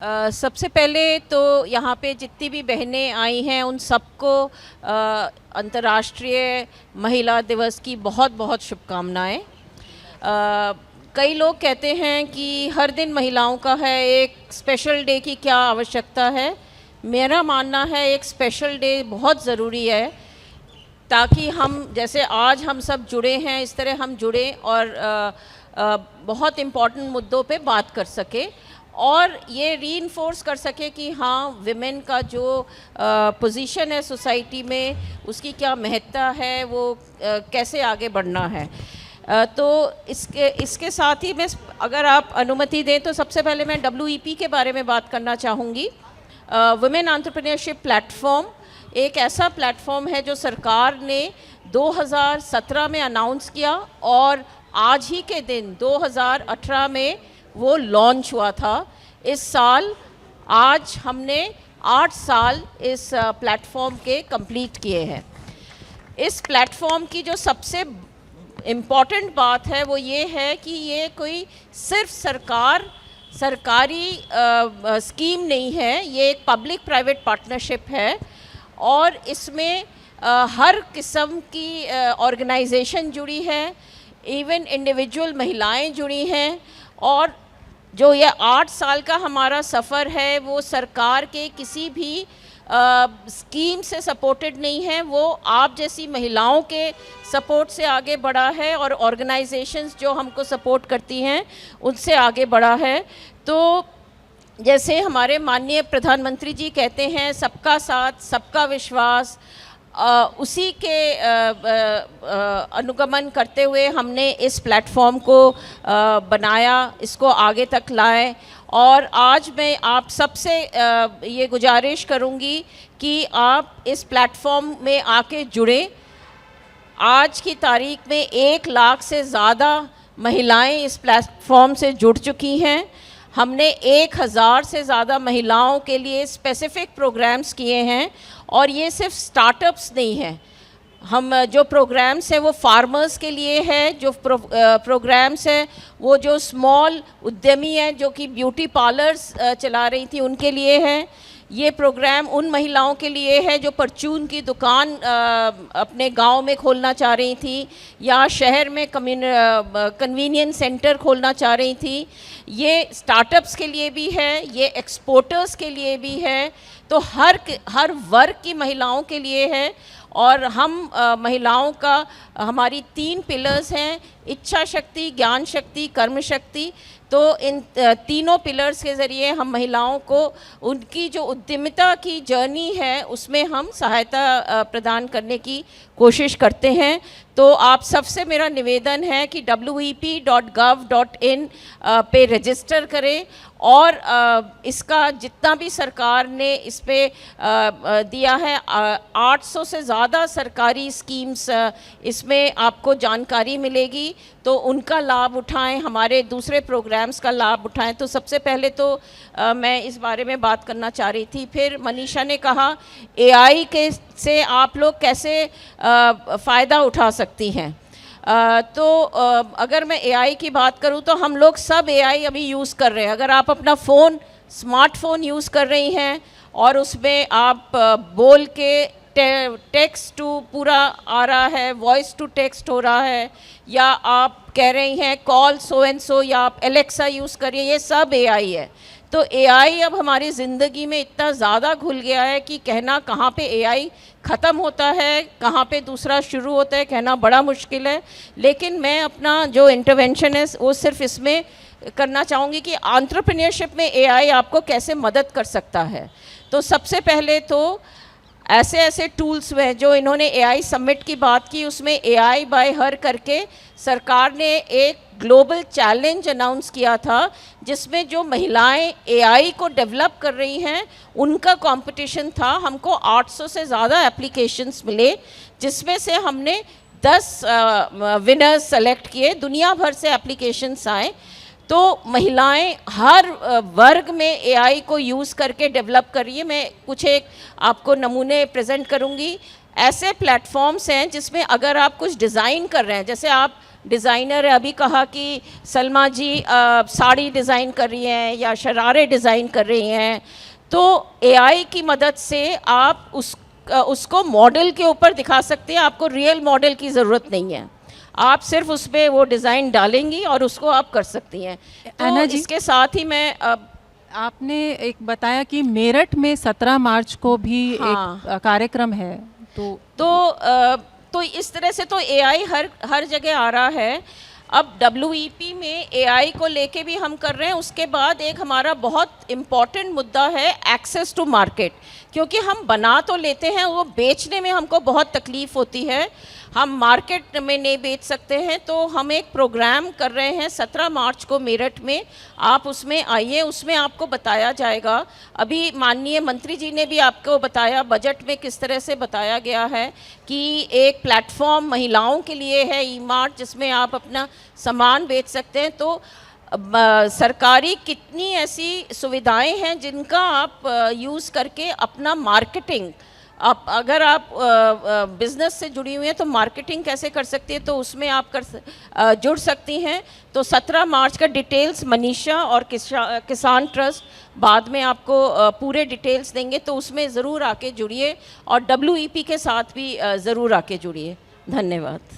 सबसे पहले तो यहाँ पे जितनी भी बहनें आई हैं उन सबको अंतर्राष्ट्रीय महिला दिवस की बहुत बहुत शुभकामनाएं। कई लोग कहते हैं कि हर दिन महिलाओं का है, एक स्पेशल डे की क्या आवश्यकता है। मेरा मानना है एक स्पेशल डे बहुत ज़रूरी है ताकि हम जैसे आज हम सब जुड़े हैं इस तरह हम जुड़ें और बहुत इम्पॉर्टेंट मुद्दों पे बात कर सके और ये रीइंफोर्स कर सके कि हाँ विमेन का जो पोजीशन है सोसाइटी में उसकी क्या महत्ता है, वो कैसे आगे बढ़ना है। तो इसके साथ ही मैं अगर आप अनुमति दें तो सबसे पहले मैं WEP के बारे में बात करना चाहूँगी। वुमेन एंटरप्रेन्योरशिप प्लेटफॉर्म एक ऐसा प्लेटफॉर्म है जो सरकार ने 2017 में अनाउंस किया और आज ही के दिन 2018 में वो लॉन्च हुआ था। इस साल आज हमने 8 साल इस प्लेटफॉर्म के कंप्लीट किए हैं। इस प्लेटफॉर्म की जो सबसे इम्पॉर्टेंट बात है वो ये है कि ये कोई सिर्फ सरकारी स्कीम नहीं है, ये एक पब्लिक प्राइवेट पार्टनरशिप है और इसमें हर किस्म की ऑर्गेनाइजेशन जुड़ी है, इवन इंडिविजुअल महिलाएं जुड़ी हैं। और जो ये 8 साल का हमारा सफ़र है वो सरकार के किसी भी स्कीम से सपोर्टेड नहीं है, वो आप जैसी महिलाओं के सपोर्ट से आगे बढ़ा है और ऑर्गेनाइजेशंस जो हमको सपोर्ट करती हैं उनसे आगे बढ़ा है। तो जैसे हमारे माननीय प्रधानमंत्री जी कहते हैं सबका साथ सबका विश्वास, उसी के अनुगमन करते हुए हमने इस प्लेटफॉर्म को बनाया, इसको आगे तक लाए। और आज मैं आप सबसे ये गुजारिश करूँगी कि आप इस प्लेटफॉर्म में आके जुड़ें। आज की तारीख में 1 लाख से ज़्यादा महिलाएं इस प्लेटफॉर्म से जुड़ चुकी हैं। हमने 1000 से ज़्यादा महिलाओं के लिए स्पेसिफ़िक प्रोग्राम्स किए हैं और ये सिर्फ स्टार्टअप्स नहीं हैं। हम जो प्रोग्राम्स हैं वो फार्मर्स के लिए है, जो प्रोग्राम्स हैं वो जो स्मॉल उद्यमी हैं जो कि ब्यूटी पार्लर्स चला रही थी उनके लिए है। ये प्रोग्राम उन महिलाओं के लिए है जो परचून की दुकान अपने गांव में खोलना चाह रही थी या शहर में कन्वीनियंस सेंटर खोलना चाह रही थी। ये स्टार्टअप्स के लिए भी है, ये एक्सपोर्टर्स के लिए भी है, तो हर वर्ग की महिलाओं के लिए है। और हम महिलाओं का हमारी 3 पिलर्स हैं, इच्छा शक्ति, ज्ञान शक्ति, कर्म शक्ति। तो इन तीनों पिलर्स के ज़रिए हम महिलाओं को उनकी जो उद्यमिता की जर्नी है उसमें हम सहायता प्रदान करने की कोशिश करते हैं। तो आप सबसे मेरा निवेदन है कि wep.gov.in पे रजिस्टर करें और इसका जितना भी सरकार ने इस पे दिया है 800 से ज़्यादा सरकारी स्कीम्स इसमें आपको जानकारी मिलेगी, तो उनका लाभ उठाएं, हमारे दूसरे प्रोग्राम्स का लाभ उठाएं। तो सबसे पहले तो मैं इस बारे में बात करना चाह रही थी। फिर मनीषा ने कहा AI के से आप लोग कैसे फ़ायदा उठा सकती हैं। तो अगर मैं AI की बात करूं तो हम लोग सब AI अभी यूज़ कर रहे हैं। अगर आप अपना फ़ोन स्मार्टफोन यूज़ कर रही हैं और उसमें आप बोल के टेक्स्ट टू पूरा आ रहा है, वॉइस टू टेक्स्ट हो रहा है, या आप कह रही हैं कॉल सो एंड सो, या आप एलेक्सा यूज़ करिए, ये सब AI है। तो AI अब हमारी ज़िंदगी में इतना ज़्यादा घुल गया है कि कहना कहाँ पे AI ख़त्म होता है, कहाँ पे दूसरा शुरू होता है, कहना बड़ा मुश्किल है। लेकिन मैं अपना जो इंटरवेंशन है वो सिर्फ इसमें करना चाहूँगी कि एंटरप्रेन्योरशिप में AI आपको कैसे मदद कर सकता है। तो सबसे पहले तो ऐसे टूल्स हैं जो इन्होंने AI समिट की बात की, उसमें AI बाय हर करके सरकार ने एक ग्लोबल चैलेंज अनाउंस किया था जिसमें जो महिलाएं AI को डेवलप कर रही हैं उनका कंपटीशन था। हमको 800 से ज़्यादा एप्लीकेशंस मिले जिसमें से हमने 10 विनर्स सेलेक्ट किए। दुनिया भर से एप्लीकेशंस आए, तो महिलाएं हर वर्ग में AI को यूज़ करके डेवलप कर रही है। मैं कुछ एक आपको नमूने प्रेजेंट करूंगी। ऐसे प्लेटफॉर्म्स हैं जिसमें अगर आप कुछ डिज़ाइन कर रहे हैं, जैसे आप डिज़ाइनर है, अभी कहा कि सलमा जी साड़ी डिज़ाइन कर रही हैं या शरारे डिज़ाइन कर रही हैं, तो एआई की मदद से आप उसको मॉडल के ऊपर दिखा सकते हैं। आपको रियल मॉडल की ज़रूरत नहीं है, आप सिर्फ उस पर वो डिज़ाइन डालेंगी और उसको आप कर सकती हैं। तो इसके साथ ही मैं आपने एक बताया कि मेरठ में 17 मार्च को भी एक कार्यक्रम है, तो इस तरह से तो एआई हर जगह आ रहा है। अब WEP में एआई को लेके भी हम कर रहे हैं। उसके बाद एक हमारा बहुत इम्पॉर्टेंट मुद्दा है एक्सेस टू मार्केट, क्योंकि हम बना तो लेते हैं, वो बेचने में हमको बहुत तकलीफ़ होती है, हम मार्केट में नहीं बेच सकते हैं। तो हम एक प्रोग्राम कर रहे हैं 17 मार्च को मेरठ में, आप उसमें आइए, उसमें आपको बताया जाएगा। अभी माननीय मंत्री जी ने भी आपको बताया बजट में किस तरह से बताया गया है कि एक प्लेटफॉर्म महिलाओं के लिए है ई-मार्ट, जिसमें आप अपना सामान बेच सकते हैं। तो सरकारी कितनी ऐसी सुविधाएं हैं जिनका आप यूज़ करके अपना मार्केटिंग, आप अगर आप बिज़नेस से जुड़ी हुई हैं तो मार्केटिंग कैसे कर सकती है, तो उसमें आप जुड़ सकती हैं। तो 17 मार्च का डिटेल्स मनीषा और किसान ट्रस्ट बाद में आपको पूरे डिटेल्स देंगे, तो उसमें ज़रूर आके जुड़िए और WEP के साथ भी ज़रूर आके जुड़िए। धन्यवाद।